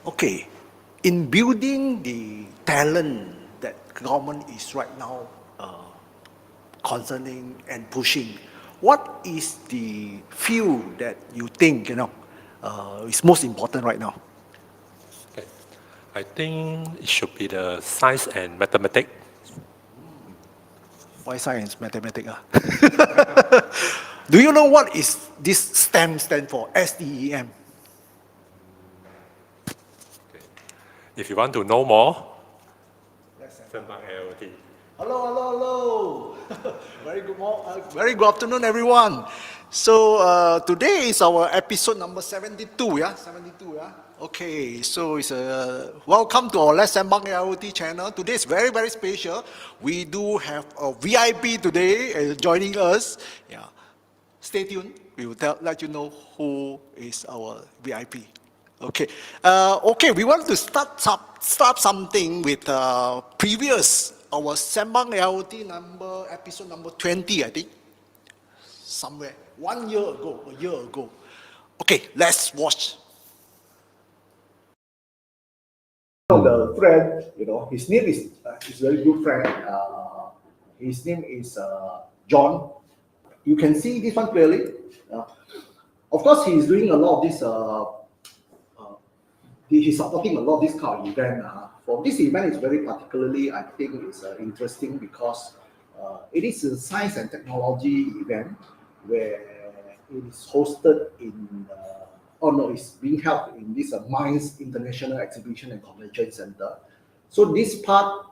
Okay, in building the talent that government is right now concerning and pushing, what is the field that you think is most important right now? Okay. I think it should be the science and mathematics. Why science, mathematics? Do you know what is this STEM stand for? STEM. Okay. If you want to know more, Sembang AIoT. Hello. Very good afternoon, everyone. So today is our episode number 72, yeah? 72, yeah? Okay, so it's welcome to our Let's Sembang AIoT channel. Today is very, very special. We do have a VIP today joining us. Yeah. Stay tuned. We will let you know who is our VIP. Okay. We want to start something with previous our Sembang AIoT episode number 20, I think. Somewhere. A year ago. Okay, let's watch. The friend, his name is his very good friend. His name is John. You can see this one clearly. Of course, he's doing a lot of this. He's supporting a lot of this kind of event. For this event, it's very particularly, I think, it's interesting because it is a science and technology event where it is hosted in. It's being held in this Mines International Exhibition and Convention Center. So this part,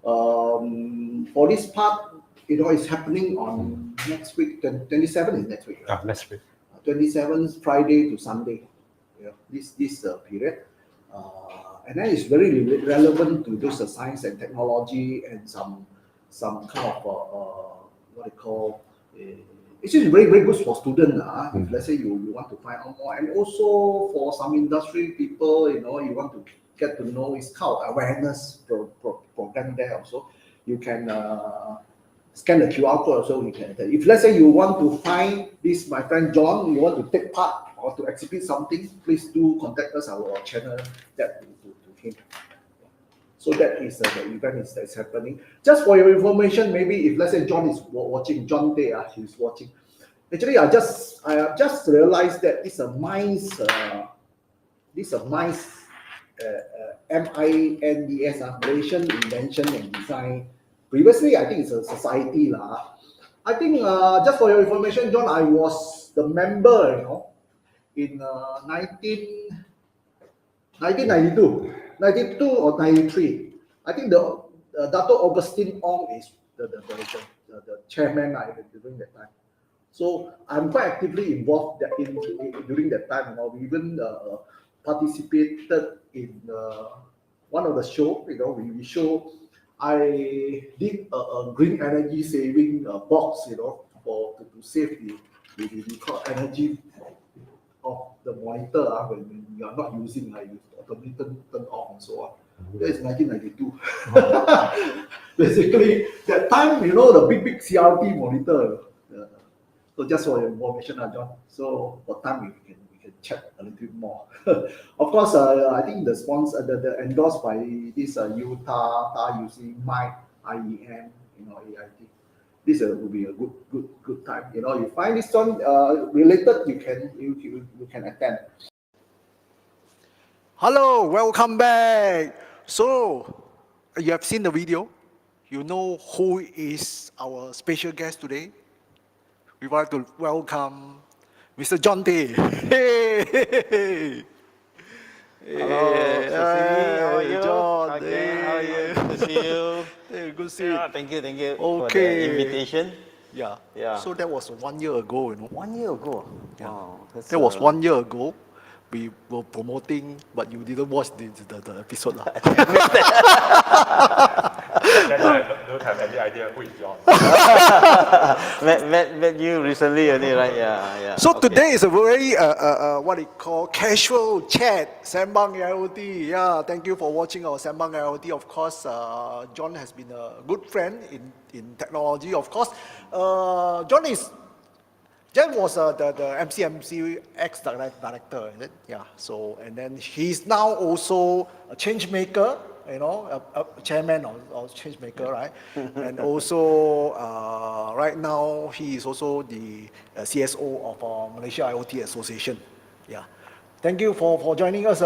for this part, it's happening on next week. 27 is next week. Right? Next week. 27th Friday to Sunday. This period, and then it's very relevant to those science and technology and some kind of what they call. It's just very, very good for students. If let's say you want to find out more, and also for some industry people, you want to get to know, it's called awareness program there also. You can scan the QR code also. You can. If let's say you want to find this, my friend John, you want to take part or to exhibit something, please do contact us, our channel that to him. So that is the event that's happening. Just for your information, maybe if let's say John is watching, John Day, he's watching. Actually, I have just realized that it's a MINDS, MINDS, Malaysian Invention and Design. Previously, I think it's a society lah. I think just for your information, John, I was the member, in 1992 or 93. I think the Dato Augustine Ong is the chairman during that time. So I'm quite actively involved during that time. We even participated in one of the show. We show. I did a green energy saving box. To save the energy of the monitor when you are not using, you automatically turn off and so on. That is 1992. Basically, that time, the big CRT monitor. So just for your information, John. So for time we can chat a little bit more. Of course, I think the sponsor, the endorsed by this 𝐎𝐿𝐴, using MIND, IEM, AIT. This will be a good time. You find this one related, you can attend. Hello, welcome back. So you have seen the video. You know who is our special guest today. We want to welcome Mr. John Day. Hey. Hello, how are you? John. Again, how are you? Good to see you. Hey, good to see you. Yeah, thank you for Okay. the invitation. Yeah. So that was 1 year ago, 1 year ago. Yeah. Wow, That was 1 year ago. We were promoting, but you didn't watch the episode. Then I don't have any idea who is John. met you recently only, right? Yeah. So okay. Today is a very what we call casual chat, Sembang AIoT. Yeah, thank you for watching our Sembang AIoT. Of course, John has been a good friend in technology. Of course, John is Jen was the MCMC ex-director, is it? Yeah. So, and then he's now also a change maker, you know, a chairman or change maker, right? And also, right now, he is also the CSO of Malaysia IoT Association. Yeah. Thank you for joining us,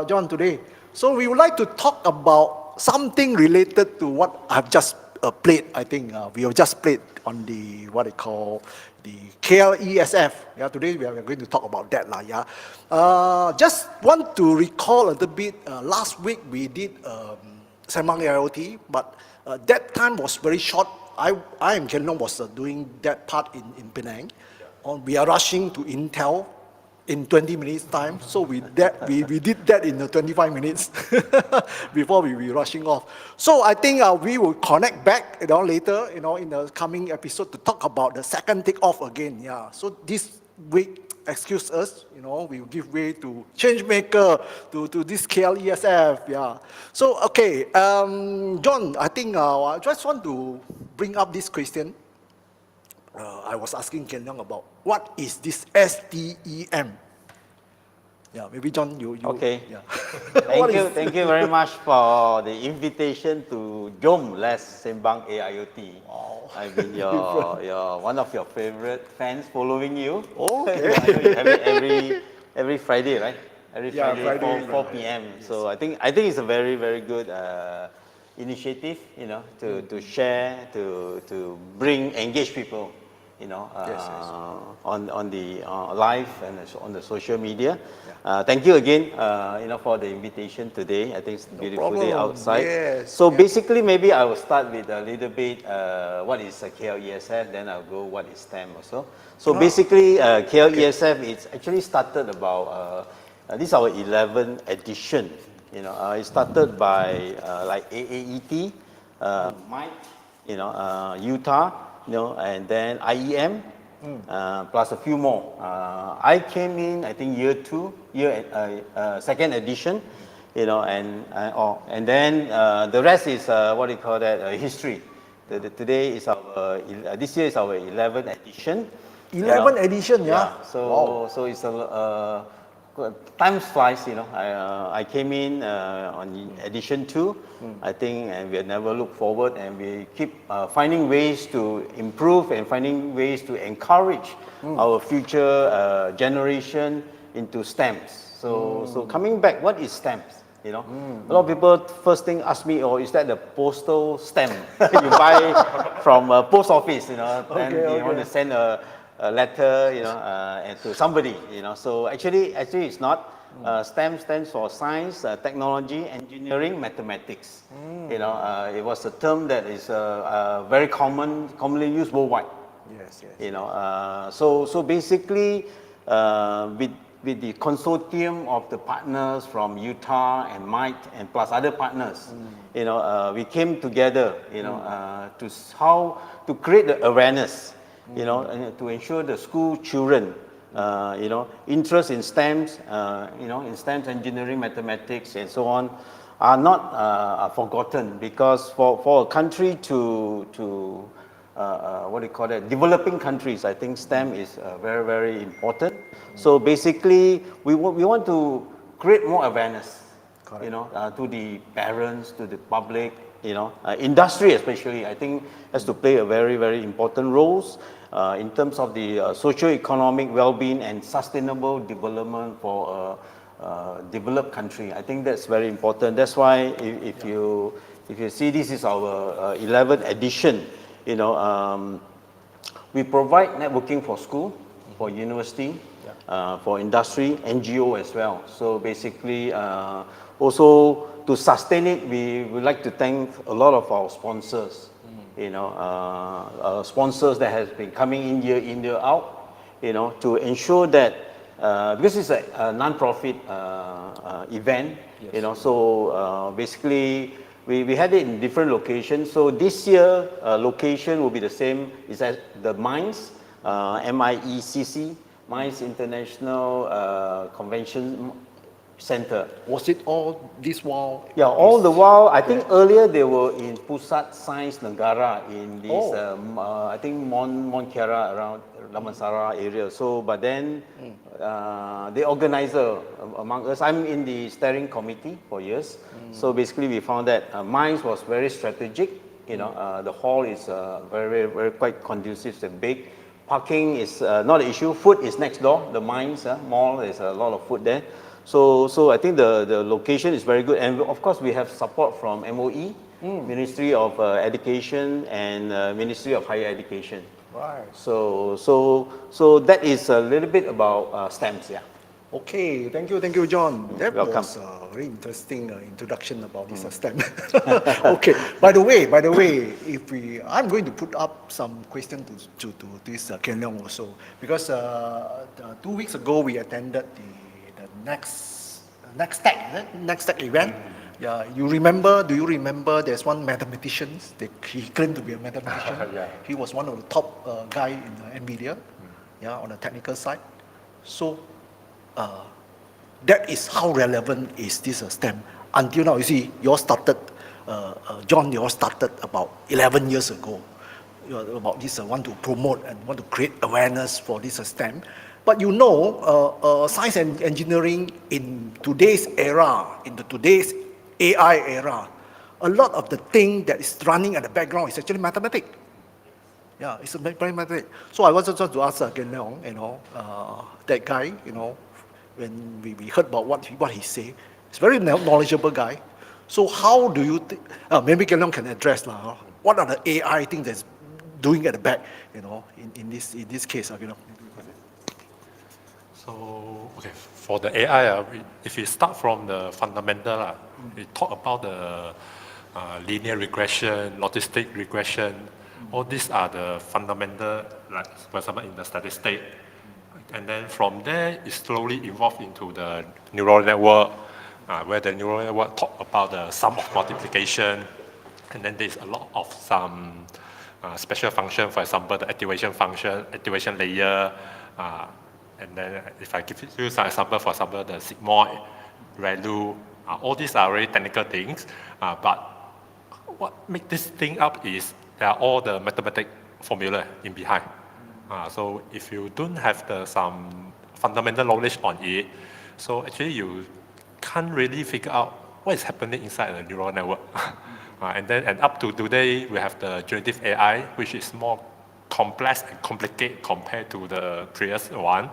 John, today. So we would like to talk about something related to what I've just played. I think we have just played on the, what they call, the KLESF. Yeah, today we are going to talk about that. Yeah. Just want to recall a little bit, last week we did Sembang AIoT, but that time was very short. I and Ken Long was doing that part in Penang. We are rushing to Intel in 20 minutes time, so we did that in 25 minutes before we were rushing off. So I think we will connect back, later, in the coming episode to talk about the second takeoff again. Yeah. So this week, excuse us, we will give way to Changemaker, to this KLESF. Yeah. So okay, John, I think I just want to bring up this question. I was asking Ken Leong about what is this STEM? Yeah, maybe John, you Okay. Yeah. Thank you very much for the invitation to Jom Les Sembang AIoT. Wow. I've been your one of your favorite fans following you. Okay. I know you have it every Friday, right? Every Yeah, Friday, Friday, 4 p.m. So I think it's a very good initiative, to share, to engage people, Yes. on the live and on the social media. Thank you again, for the invitation today. I think it's a beautiful day problem. outside. Yes. So basically, maybe I will start with a little bit what is a KLESF, then I'll go what is STEM also. So basically, KLESF, it's actually started about, this is our 11th edition. It started by like AAET, Mike, Utah, and then IEM, plus a few more. I came in, I think second edition, and then the rest is what do you call that, history. Today is this year is our 11th edition. 11th edition, yeah? So it's time flies, I came in on edition 2, I think, and we never look forward, and we keep finding ways to improve and finding ways to encourage our future generation into STEMs. So coming back, what is STEMs? A lot of people first thing ask me, is that the postal stamp you buy from a post office, then you want to send a letter, and to somebody, So actually it's not. STEM stands for science, technology, engineering, mathematics. It was a term that is very commonly used worldwide. Yes. So basically, with the consortium of the partners from Utah and Mike and plus other partners, we came together, to create the awareness, and to ensure the school children, interest in STEMs, in STEMs, engineering, mathematics, and so on, are not forgotten, because for a country to what do you call it, developing countries, I think STEM is very, very important. So basically, we want to create more awareness, to the parents, to the public, industry especially, I think has to play a very, very important roles in terms of the socio-economic well-being and sustainable development for a developed country. I think that's very important. That's why if you see, this is our 11th edition. We provide networking for school, for university, for industry, NGO as well. So basically, also to sustain it, we would like to thank a lot of our sponsors. Sponsors that has been coming in year out, to ensure that because it's a non-profit event, so basically we had it in different locations. So this year location will be the same. It's at the Mines, MIECC, Mines International Convention center. Was it all this while? Yeah, all the while, I think earlier they were in Pusat Sains Negara in this, I think Mont Kiara around Damansara area. So, but then the organizer among us, I'm in the steering committee for years. So basically we found that mines was very strategic. You know, the hall is very quite conducive and big. Parking is not an issue. Food is next door. The mines mall, there's a lot of food there. So I think the location is very good, and of course we have support from MOE, Ministry of Education, and Ministry of Higher Education. Right. So that is a little bit about STEMs, yeah. Okay, thank you, John. That Welcome. was a very interesting introduction about this STEM. Okay, by the way, I'm going to put up some question to this Ken Leong also, because 2 weeks ago we attended the next tech event. Yeah, do you remember there's one mathematician, he claimed to be a mathematician. Yeah. He was one of the top guy in NVIDIA, yeah, on the technical side. So that is how relevant is this STEM. Until now, you see, you all started, John, you all started about 11 years ago, about this, want to promote and want to create awareness for this STEM. But you know, science and engineering in today's era, in today's AI era, a lot of the thing that is running at the background is actually mathematics. Yeah, it's a very mathematics. So I wanted to ask Ken Leong, you know, that guy, you know, when we heard about what he say, he's a very knowledgeable guy. So how do you think, maybe Ken Leong can address what are the AI things that's doing at the back, you know, in this case, you know. So, okay, for the AI, if we start from the fundamental, we talk about the linear regression, logistic regression. All these are the fundamental, like for example in the statistics. And then from there, it slowly evolved into the neural network, where the neural network talk about the sum of multiplication. And then there's a lot of some special function, for example, the activation function, activation layer. And then if I give you some example, for example, the sigmoid value, all these are very technical things. But what makes this thing up is there are all the mathematical formula in behind. So if you don't have some fundamental knowledge on it, so actually you can't really figure out what is happening inside the neural network. And up to today, we have the generative AI, which is more complex and complicated compared to the previous one.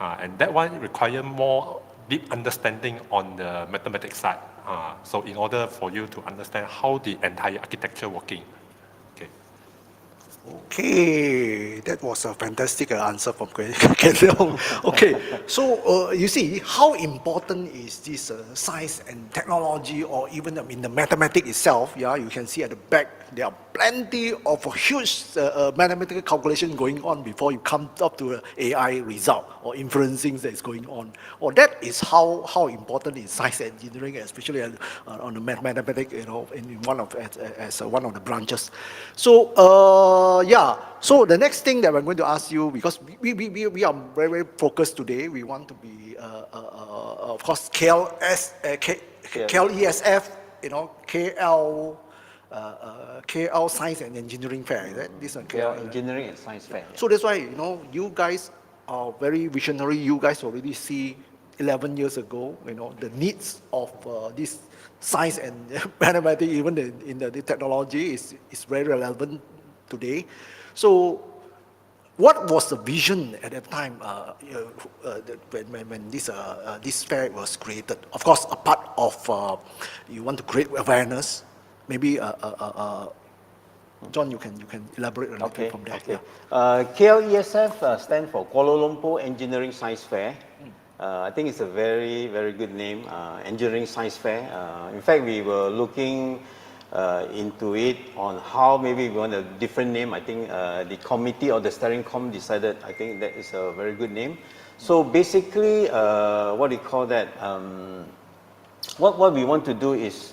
And that one requires more deep understanding on the mathematics side. So in order for you to understand how the entire architecture working. Okay. Okay, that was a fantastic answer from Ken Leong. Okay, so you see, how important is this science and technology, or even in the mathematics itself? Yeah, you can see at the back there are plenty of huge mathematical calculation going on before you come up to an AI result or inferencing that is going on. Or that is how important is science and engineering, especially on the mathematics, you know, in one of as one of the branches. So yeah. So the next thing that I'm going to ask you, because we are very focused today, we want to be of course KLESF, you know, KL Science and Engineering Fair, is that? This one, Yeah, Engineering and Science Fair. So that's why, you know, you guys are very visionary. You guys already see 11 years ago, you know, the needs of this science and mathematics, even in the technology is very relevant today. So what was the vision at that time when this fair was created? Of course, a part of you want to create awareness. Maybe John, you can elaborate a little bit from there. Okay. KLESF stands for Kuala Lumpur Engineering Science Fair. I think it's a very, very good name, Engineering Science Fair. In fact, we were looking into it on how maybe we want a different name. I think the committee or the steering committee decided, I think that is a very good name. So basically, what do you call that? What we want to do is,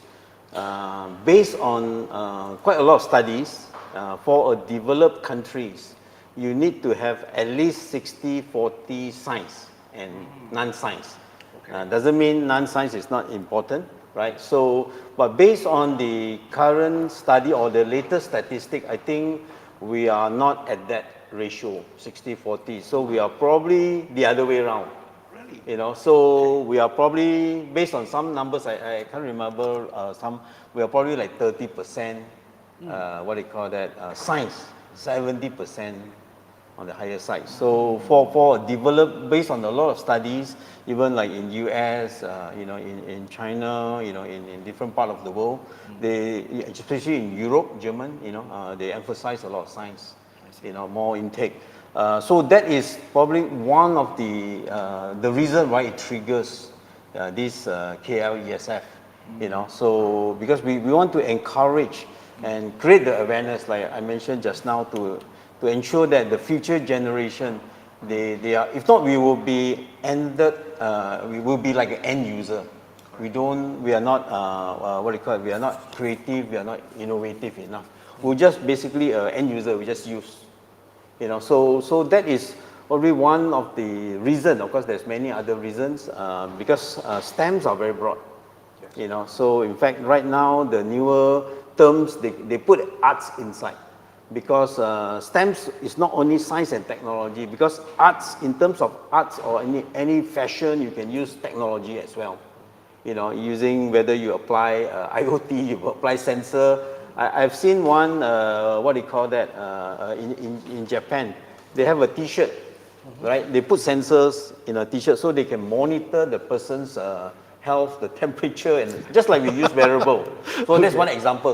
based on quite a lot of studies, for developed countries, you need to have at least 60-40 science and non-science. Doesn't mean non-science is not important, right? So, but based on the current study or the latest statistic, I think we are not at that ratio, 60-40. So we are probably the other way around. Really? You know, so we are probably, based on some numbers, I can't remember we are probably like 30%, what do you call that, science, 70% on the higher side. So for develop, based on a lot of studies, even like in US, you know, in China, you know, in different part of the world, they, especially in Europe, German, you know, they emphasize a lot of science, you know, more intake. So that is probably one of the reason why it triggers this KLESF, you know. So because we want to encourage and create the awareness, like I mentioned just now, to ensure that the future generation, they are, if not, we will be ended, we will be like an end user. We are not, what do you call it, we are not creative, we are not innovative enough. We're just basically an end user, we just use. You know, so that is probably one of the reasons. Of course, there's many other reasons, because STEMs are very broad. Yes. You know, so in fact, right now, the newer terms, they put arts inside. Because STEMs is not only science and technology, because arts, in terms of arts or any fashion, you can use technology as well. You know, using whether you apply IoT, you apply sensor. I've seen one, what do you call that, in Japan. They have a t-shirt, right? They put sensors in a t-shirt so they can monitor the person's health, the temperature, and just like we use wearable. So that's one example.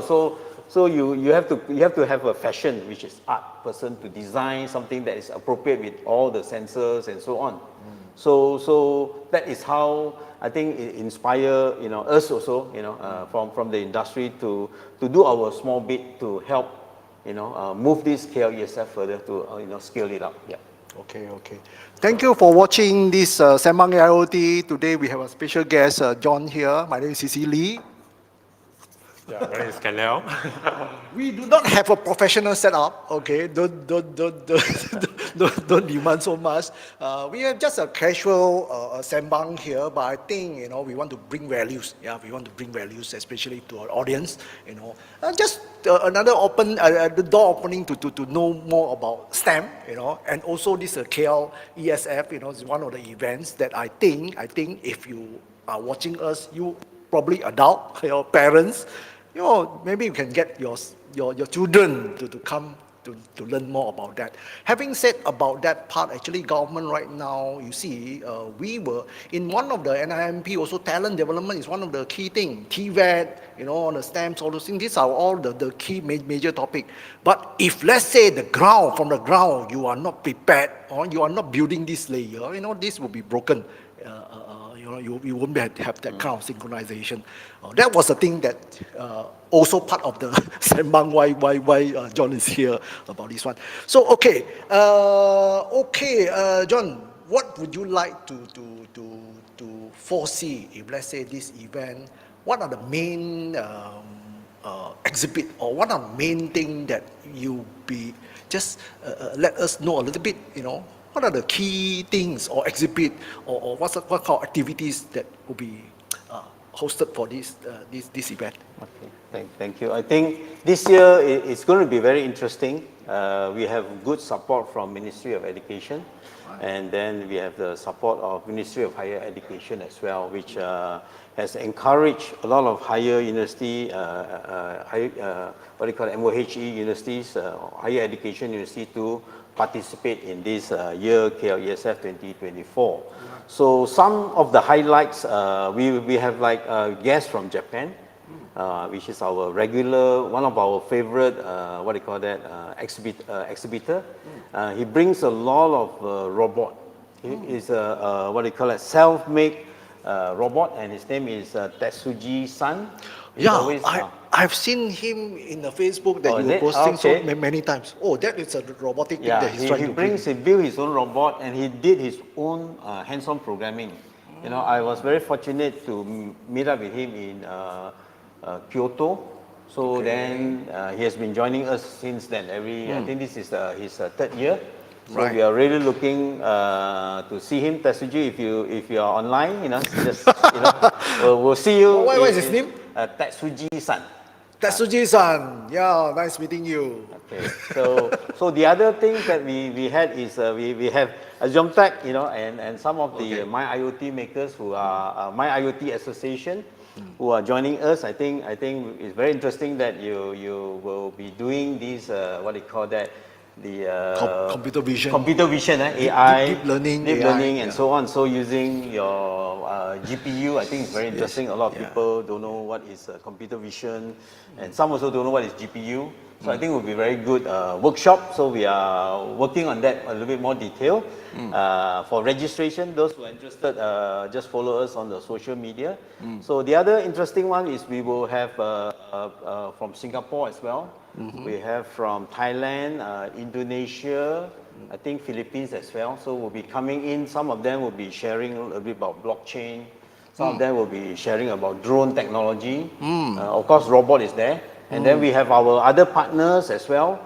So you have to have a fashion, which is art person, to design something that is appropriate with all the sensors and so on. So that is how I think it inspire, you know, us also, you know, from the industry to do our small bit to help, you know, move this KLESF further to you know, scale it up. Yeah. Okay. Thank you for watching this Sembang AIoT. Today we have a special guest, John here. My name is CC Lee. Yeah, my name is 𝐎𝐿. We do not have a professional setup, okay? Don't demand so much. We have just a casual Sembang here, but I think, you know, we want to bring values. Yeah, we want to bring values, especially to our audience, you know. Just another the door opening to know more about STEM, you know, and also this KLESF, you know, is one of the events that I think if you are watching us, you probably adult, your parents, you know, maybe you can get your children to come to learn more about that. Having said about that part, actually government right now, you see, we were in one of the NIMP, also talent development is one of the key things, TVET, you know, on the STEMs, all those things, these are all the key major topic. But if let's say from the ground, you are not prepared, or you are not building this layer, you know, this will be broken. You won't have that kind of synchronization. That was the thing that also part of the Sembang why John is here about this one. So John, what would you like to foresee if let's say this event? What are the main exhibit, or what are the main thing that you be just let us know a little bit, you know? What are the key things or exhibit or what kind of activities that will be hosted for this event? Okay, thank you. I think this year it's going to be very interesting. We have good support from Ministry of Education, and then we have the support of Ministry of Higher Education as well, which has encouraged a lot of higher university, what do you call it, MOHE universities, higher education university to participate in this year KLESF 2024. So some of the highlights, we have like guests from Japan, which is our regular, one of our favorite, what do you call that, exhibitor. He brings a lot of robot. He is a, what do you call it, self-made robot, and his name is Tetsuji-san. Yeah, I've seen him in the Facebook that you were posting so many times. Oh, that is a robotic thing that he's trying to bring. He built his own robot, and he did his own hands-on programming. You know, I was very fortunate to meet up with him in Kyoto. So then he has been joining us since then. I think this is his third year. So we are really looking to see him, Tetsuji, if you are online, just we'll see you. What is his name? Tetsuji-san. Tetsuji-san, yeah, nice meeting you. Okay, so the other thing that we had is we have Axiomtek, and some of the MyIoT makers who are MyIoT Association who are joining us. I think it's very interesting that you will be doing these what do you call that, the Computer vision. AI, deep learning, deep AI, learning, and so on. So using your GPU, I think it's very interesting. A lot of people don't know what is computer vision, and some also don't know what is GPU. So I think it will be very good workshop. So we are working on that a little bit more detail. For registration, those who are interested, just follow us on the social media. So the other interesting one is we will have from Singapore as well. We have from Thailand, Indonesia, I think Philippines as well. So we'll be coming in. Some of them will be sharing a little bit about blockchain. Some of them will be sharing about drone technology. Of course, robot is there. And then we have our other partners as well,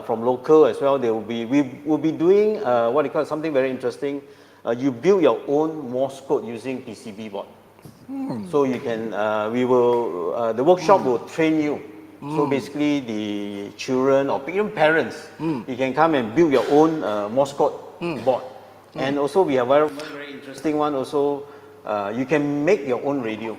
from local as well. We will be doing what you call something very interesting. You build your own Morse code using PCB board. So you can, the workshop will train you. So basically the children or even parents, you can come and build your own Morse code board. And also we have one very interesting one also, you can make your own radio.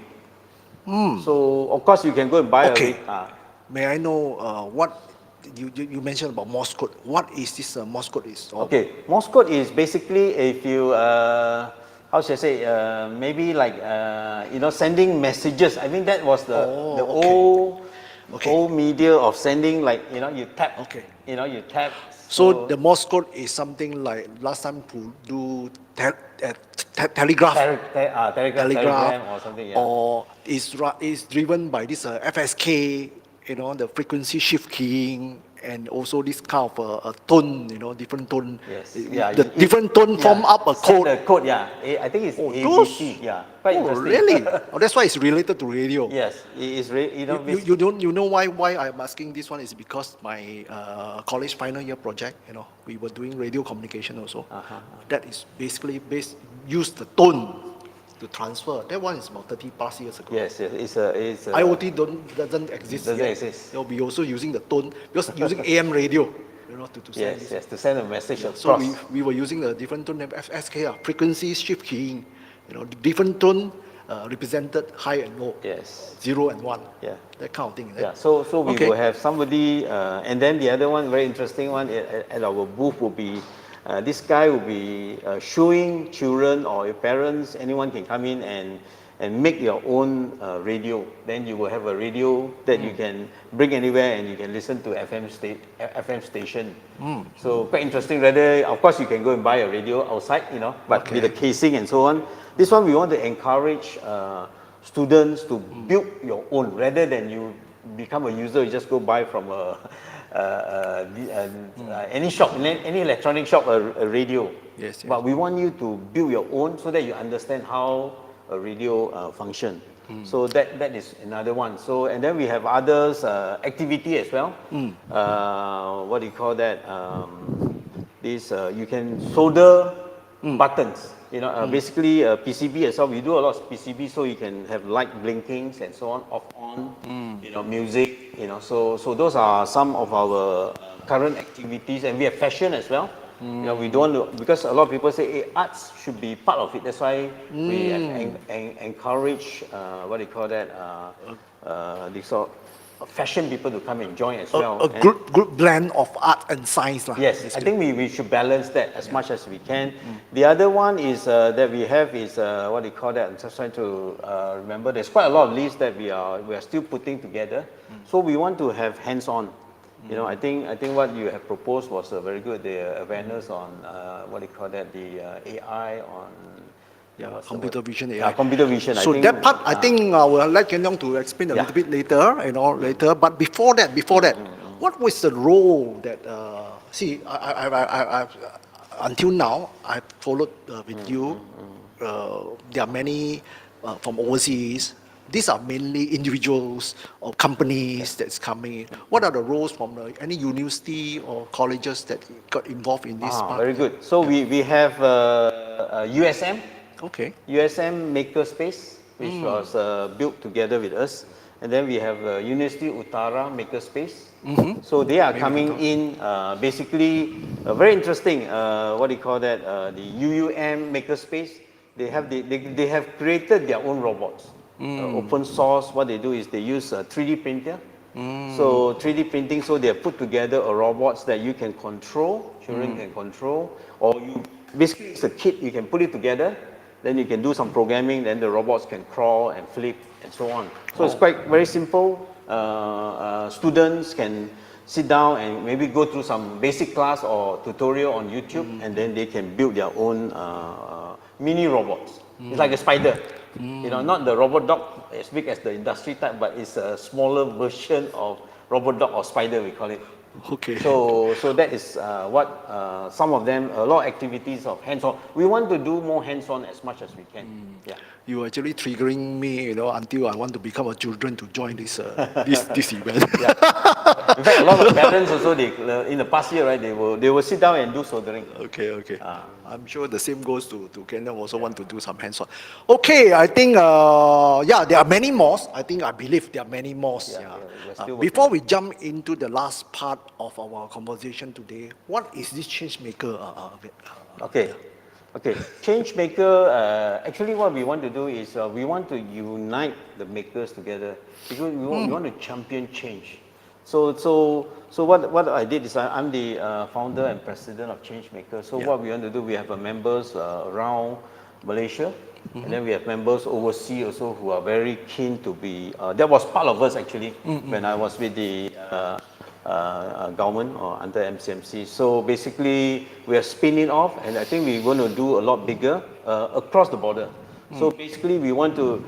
So of course you can go and buy Okay. a May I know what you mentioned about Morse code? What is this Morse code is? Okay, Morse code is basically if you how should I say maybe like sending messages. I think that was the old media of sending, like you tap. Okay. You tap. So the Morse code is something like last time to do telegraph. Telegram or something. Yeah. Or is driven by this FSK, the frequency shift keying, and also this kind of a tone, different tone. Yes. The different tone form up a Send code. the code, yeah. I think it's ABC. Yeah. Quite Oh, interesting. really? Oh, that's why it's related to radio. Yes, it is. You know why I'm asking this one is because my college final year project, we were doing radio communication also. That is basically use the tone to transfer. That one is about 30 plus years ago. Yes, it's a IoT doesn't exist Doesn't yet. exist. They'll be also using the tone because using AM radio, to send this. yes, to send a message across. So we were using the different tone FSK, frequency shift keying. Different tone represented high and low. Yes. 0 and 1. Yeah. That kind of thing. Yeah, so we will have somebody, and then the other one, very interesting one at our booth will be, this guy will be showing children or your parents, anyone can come in and make your own radio. Then you will have a radio that you can bring anywhere and you can listen to FM station. So quite interesting. Rather, of course, you can go and buy a radio outside, but with the casing and so on. This one we want to encourage students to build your own, rather than you become a user, you just go buy from any shop, any electronic shop, a radio. Yes. But we want you to build your own so that you understand how a radio function. So that is another one. So, and then we have others, activity as well. What do you call that? You can solder buttons. Basically PCB as well. We do a lot of PCB, so you can have light blinkings and so on, off on. Music. So those are some of our current activities, and we have fashion as well. We don't want to, because a lot of people say arts should be part of it. That's why we encourage what do you call that? These sort of fashion people to come and join as well. A group blend of art and science. Yes, I think we should balance that as much as we can. The other one is that we have is what do you call that? I'm just trying to remember. There's quite a lot of lists that we are still putting together. So we want to have hands-on. I think what you have proposed was very good. The awareness on what do you call that? The AI on Computer vision AI. Computer vision. So that part, I think I will let Ken Leong to explain a little bit later, later. But before that, what was the role that? I until now I've followed with you. There are many from overseas these are mainly individuals or companies that's coming in. What are the roles from any university or colleges that got involved in this part? Very good. So we have USM, Okay. USM Makerspace, which was built together with us. And then we have University Utara Makerspace. So they are coming in basically very interesting, what do you call that, the UUM Makerspace. They have created their own robots. Open source, what they do is they use a 3D printer. So 3D printing, so they have put together a robots that you can control, children can control, or you, basically it's a kit, you can put it together, then you can do some programming, then the robots can crawl and flip and so on. So it's quite very simple. Students can sit down and maybe go through some basic class or tutorial on YouTube, and then they can build their own mini robots. It's like a spider. You know, not the robot dog as big as the industry type, but it's a smaller version of robot dog or spider, we call it. Okay. So that is what some of them, a lot of activities of hands-on. We want to do more hands-on as much as we can. Yeah. You actually triggering me, until I want to become a children to join this this event. Yeah. In fact, a lot of parents also, they in the past year, right, they will sit down and do soldering. Okay. I'm sure the same goes to Kenya also want to do some hands-on. Okay, I think, there are many more. I believe there are many more. We're still working. Before we jump into the last part of our conversation today, what is this change maker? Okay, change maker, actually what we want to do is we want to unite the makers together because we want to champion change. So what I did is I'm the founder and president of Change Maker. So what we want to do, we have members around Malaysia, and then we have members overseas also who are very keen to be, that was part of us actually when I was with the government or under MCMC. So basically we are spinning off, and I think we're going to do a lot bigger across the border. So basically we want to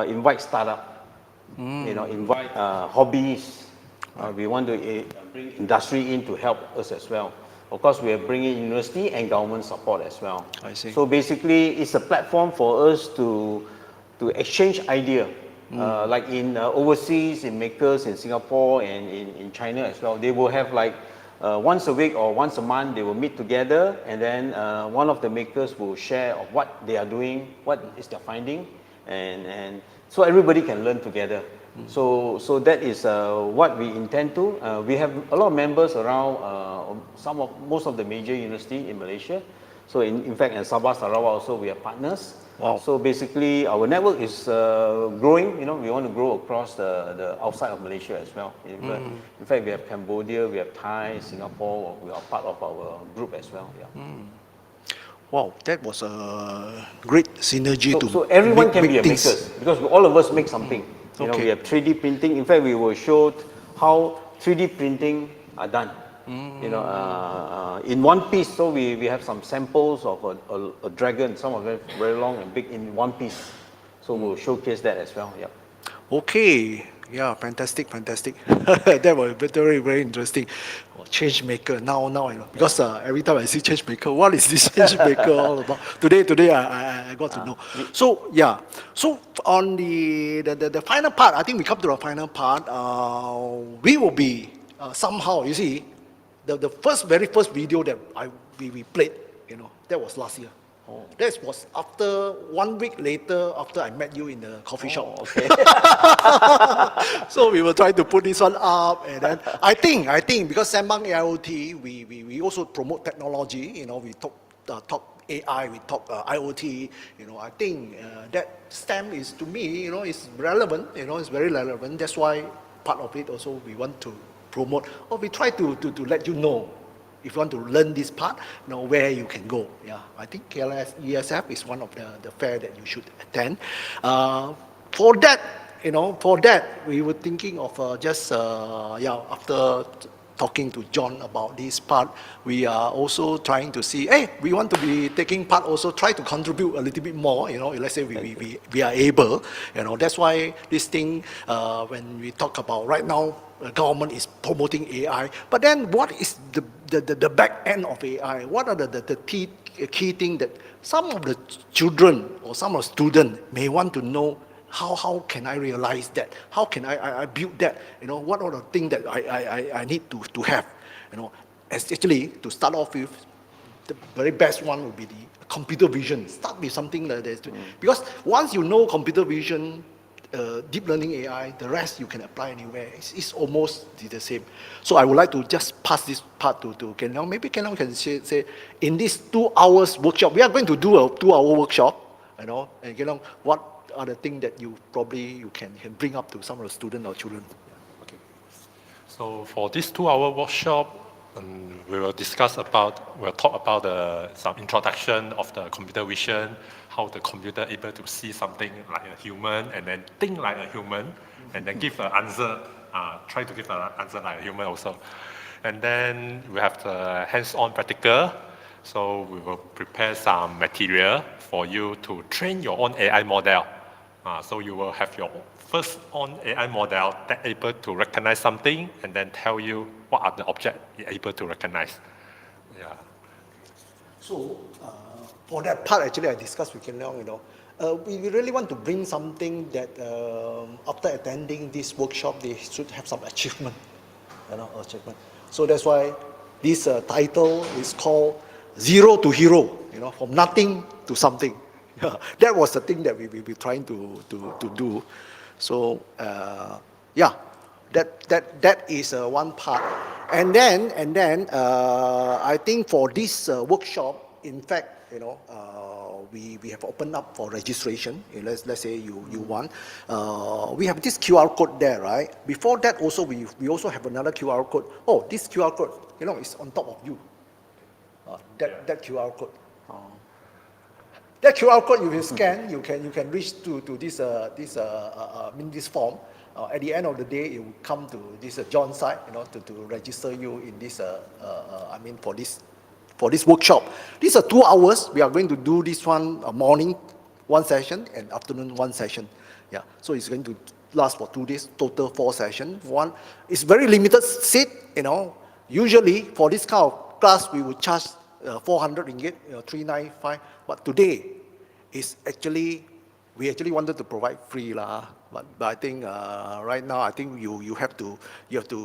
invite startup, invite hobbies. We want to bring industry in to help us as well. Of course, we are bringing university and government support as well. I see. So basically, it's a platform for us to exchange idea. Like in overseas, in makers in Singapore and in China as well. They will have like once a week or once a month, they will meet together, and then one of the makers will share of what they are doing, what is their finding, and so everybody can learn together. So that is what we intend to. We have a lot of members around most of the major university in Malaysia. So in fact, in Sabah, Sarawak also we are partners. Wow. So basically, our network is growing. We want to grow across the outside of Malaysia as well. In fact, we have Cambodia, we have Thai, Singapore. We are part of our group as well. Yeah. Wow, that was a great synergy So everyone can be a things. maker because all of us make something. Okay. We have 3D printing. In fact, we will show how 3D printing are done. In one piece. So we have some samples of a dragon, some of them very long and big in one piece. So we'll showcase that as well. Yeah. Okay, yeah, fantastic. That was very, very interesting. Change maker, now I know. Because every time I see change maker, what is this change maker all about? Today I got to know. So yeah, so on the final part, I think we come to the final part. We will be somehow, you see, the very first video that we played, that was last year. That was after 1 week later after I met you in the coffee shop. Okay. So we were trying to put this one up, and then I think because Sembang AIoT, we also promote technology. We talk AI, we talk IoT. I think that STEM is, to me, is relevant. It's very relevant. That's why part of it also we want to promote, or we try to let you know. If you want to learn this part, where you can go. Yeah, I think KLS ESF is one of the fair that you should attend. For that, we were thinking of after talking to John about this part, we are also trying to see, we want to be taking part also, try to contribute a little bit more, let's say we are able, that's why this thing, when we talk about right now, the government is promoting AI, but then what is the back end of AI? What are the key thing that some of the children or some of the students may want to know how can I realize that? How can I build that? You know, what are the things that I need to have? You know, as actually to start off with, the very best one would be the computer vision. Start with something like that. Because once you know computer vision, deep learning AI, the rest you can apply anywhere. It's almost the same. So I would like to just pass this part to Ken Leong. Maybe Ken Leong can say, in this 2 hours workshop, we are going to do a 2-hour workshop, you know, and Ken Leong, what are the things that you can bring up to some of the students or children? Okay. So for this 2-hour workshop, we'll talk about some introduction of the computer vision, how the computer able to see something like a human and then think like a human, and then give an answer, try to give an answer like a human also. And then we have the hands-on practical. So we will prepare some material for you to train your own AI model. So you will have your first own AI model that able to recognize something and then tell you what are the objects it able to recognize. Yeah. So for that part, actually, I discussed with Ken Leong, you know, we really want to bring something that after attending this workshop, they should have some achievement, you know, achievement. So that's why this title is called Zero to Hero, you know, from nothing to something. That was the thing that we were trying to do. So yeah, that is one part. And then I think for this workshop, in fact, you know, we have opened up for registration. Let's say you want. We have this QR code there, right? Before that, also we also have another QR code. Oh, this QR code, you know, is on top of you. That QR code. That QR code you will scan, you can reach to this form. At the end of the day, it will come to this John's side, you know, to register you in this. For this workshop. These are 2 hours. We are going to do this one morning, 1 session, and afternoon 1 session. Yeah. So it's going to last for 2 days, total 4 sessions. One, it's very limited seat. You know, usually for this kind of class, we would charge 400 ringgit, 395. But today, we actually wanted to provide free lah. But I think right now, I think you have to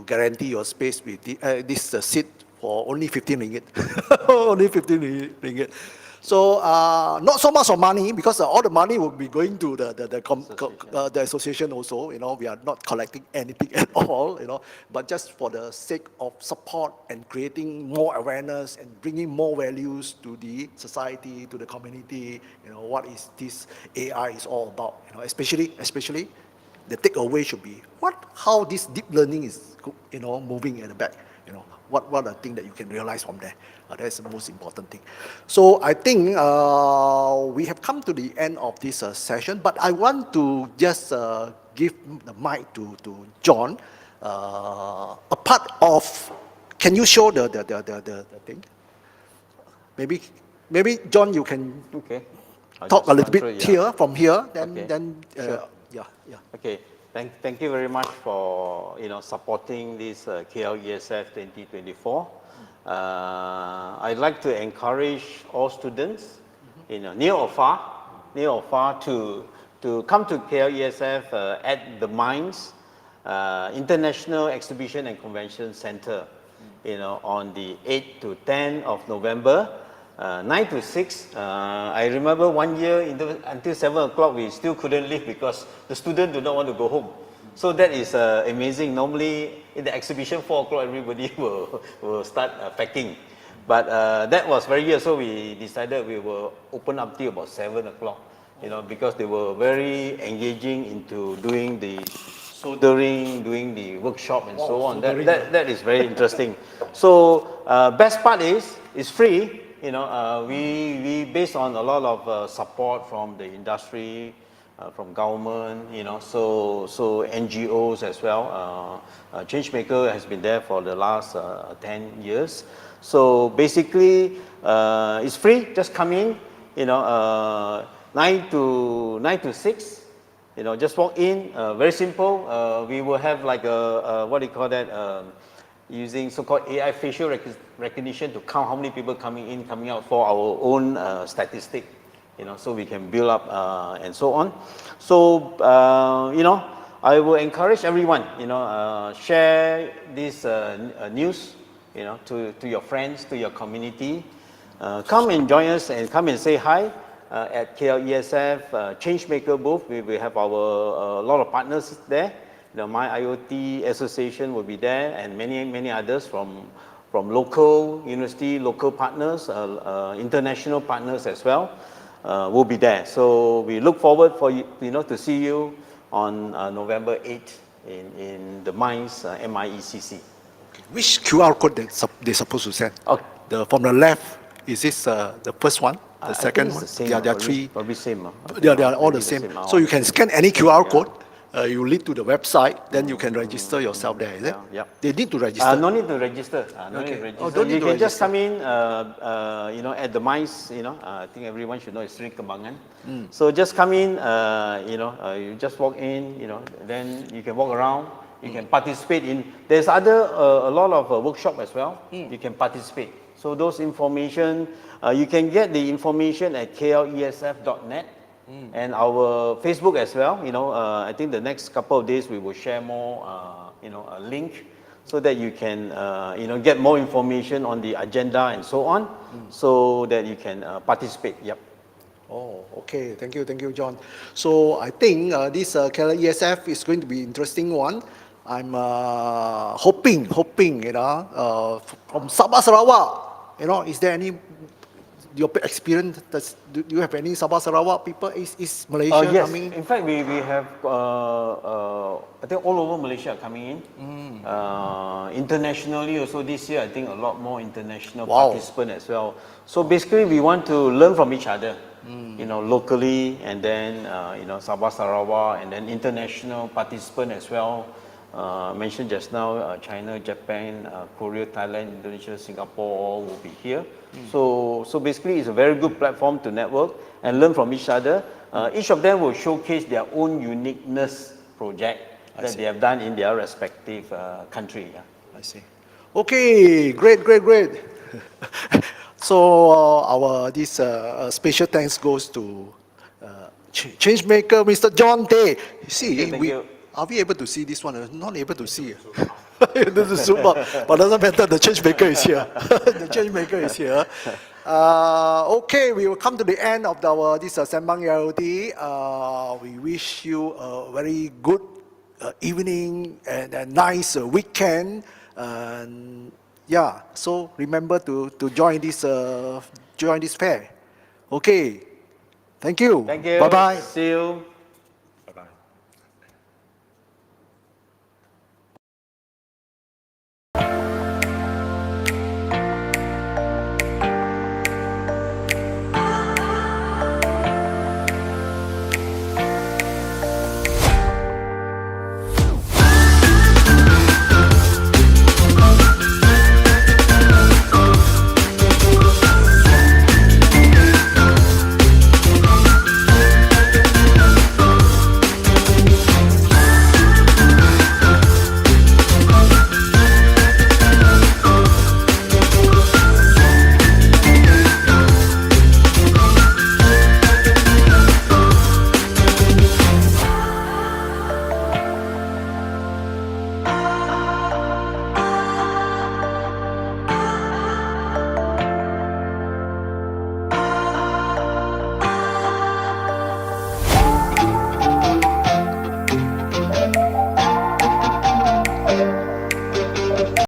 guarantee your space with this seat for only 15 ringgit. Only 15 ringgit. So not so much of money, because all the money will be going to the association also. You know, we are not collecting anything at all. You know, but just for the sake of support and creating more awareness and bringing more values to the society, to the community. You know, what is this AI is all about? You know, especially the takeaway should be how this deep learning is, you know, moving at the back. You know, what are the things that you can realize from there? That's the most important thing. So I think we have come to the end of this session, but I want to just give the mic to John. A part of, can you show the thing? Maybe John, you can talk a little bit here, from here, then sure. Yeah. Okay. Thank you very much for supporting this KLESF 2024. I'd like to encourage all students, near or far, to come to KLESF at the Mines International Exhibition and Convention Center, on the 8th to 10th of November. 9 to 6, I remember one year until 7 o'clock we still couldn't leave because the students do not want to go home. So that is amazing. Normally in the exhibition 4 o'clock everybody will start packing. But that was very good, so we decided we will open up till about 7 o'clock, because they were very engaging into doing the soldering, doing the workshop and so on. That is very interesting. So best part is it's free. We based on a lot of support from the industry, from government, so NGOs as well. 𝐎𝐭𝐶𝐾𝐘 has been there for the last 10 years. So basically, it's free. Just come in, 9 to 6. Just walk in. Very simple. We will have like using so-called AI facial recognition to count how many people coming in, coming out for our own statistic. so we can build up and so on. So, I will encourage everyone, share this news, to your friends, to your community. Come and join us and come and say hi at KLESF Changemaker booth. We will have our a lot of partners there. The My IoT Association will be there, and many others from local university, local partners, international partners as well will be there. So we look forward for you, to see you on November 8th in the MICE, MIECC. Okay. Which QR code they supposed to send? Okay. From the left, is this the first one? The second I think one? it's the same, There are three. Probably same. They are all the same. So you can scan any QR code. You lead to the website, then you can register yourself there, is it? Yeah. They need to register. No need to register. Don't need You to can just register. come in, at the MICE, I think everyone should know it's Sri Kembangan. So just come in, you just walk in, then you can walk around, you can participate in, there's a lot of workshop as well, you can participate. So those information, you can get the information at klesf.net. And our Facebook as well, I think the next couple of days we will share more, a link so that you can, get more information on the agenda and so on, so that you can participate. Yep. Oh, okay. Thank you, John. So I think this KLESF is going to be interesting one. I'm hoping, from Sabah Sarawak, is there any your experience? Do you have any Sabah Sarawak people? Is Malaysia Yes. coming? In fact, we have I think all over Malaysia coming in. Internationally also this year, I think a lot more international participants as well. So basically, we want to learn from each other. Locally, and then Sabah Sarawak, and then international participant as well. Mentioned just now, China, Japan, Korea, Thailand, Indonesia, Singapore, all will be here. So basically, it's a very good platform to network and learn from each other. Each of them will showcase their own uniqueness project that they have done in their respective country. Yeah. I see. Okay, great. So this special thanks goes to Changemaker, Mr. John Tay. You see, Thank you. are we able to see this one? Not able to see. This is super, but doesn't matter. The Changemaker is here. The Changemaker is here. Okay, we will come to the end of this Sembang AIoT. We wish you a very good evening and a nice weekend. And yeah, so remember to join this fair. Okay, thank you. Thank you. Bye bye. See you.